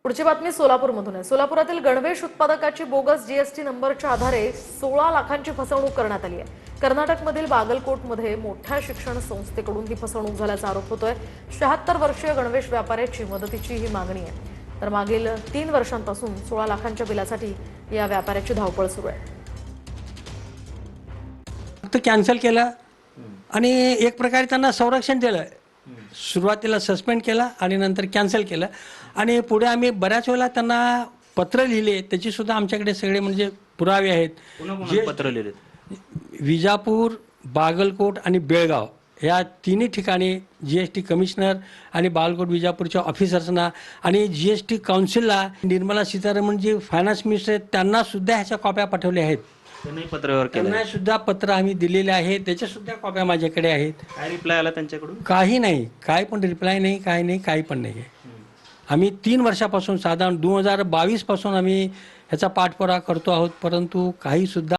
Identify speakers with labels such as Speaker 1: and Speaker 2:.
Speaker 1: पुढची बातमी सोलापूरमधून आहे। सोलापुरातील गणवेश उत्पादकाची बोगस जीएसटी नंबरच्या आधारे 16 लाखांची फसवणूक करण्यात आली आहे। कर्नाटकमधील बागलकोटमध्ये मोठ्या शिक्षण संस्थेकडून ही फसवणूक झाल्याचा आरोप होतोय। 76 वर्षीय गणवेश व्यापाऱ्याची मदतीची ही मागणी आहे। तर मागील 3 वर्षांपासून 16 लाखांच्या बिलासाठी या व्यापाऱ्याची धावपळ सुरू आहे।
Speaker 2: फक्त कॅन्सल केलं आणि एक प्रकारे त्यांना संरक्षण दिलं। सुरुवातीला सस्पेंड केला आणि नंतर कॅन्सल केलं आणि पुढे आम्ही बऱ्याच वेळा त्यांना पत्र लिहिले, त्याची सुद्धा आमच्याकडे सगळे म्हणजे पुरावे आहेत।
Speaker 3: कोणाकोणाला पत्र लिहिले?
Speaker 2: विजापूर, बागलकोट आणि बेळगाव या तिन्ही ठिकाणी जीएसटी कमिशनर आणि बागलकोट विजापूरच्या ऑफिसर्सना आणि जीएसटी काउन्सिलला निर्मला सीतारामन जी फायनान्स मिनिस्टर आहेत त्यांना सुद्धा ह्याच्या कॉप्या पाठवल्या आहेत।
Speaker 3: त्यांनी पत्रावर केलं?
Speaker 2: त्यांना सुद्धा पत्र आम्ही दिलेले आहे, त्याच्या सुद्धा कॉप्या माझ्याकडे आहेत।
Speaker 3: काय रिप्लाय आला त्यांच्याकडून?
Speaker 2: काही नाही, काय पण रिप्लाय नाही, काय नाही, काही पण नाही। आम्ही 3 वर्षापासून साधारण 2022 पासून आम्ही ह्याचा पाठपुरावा करतो आहोत, परंतु काही सुद्धा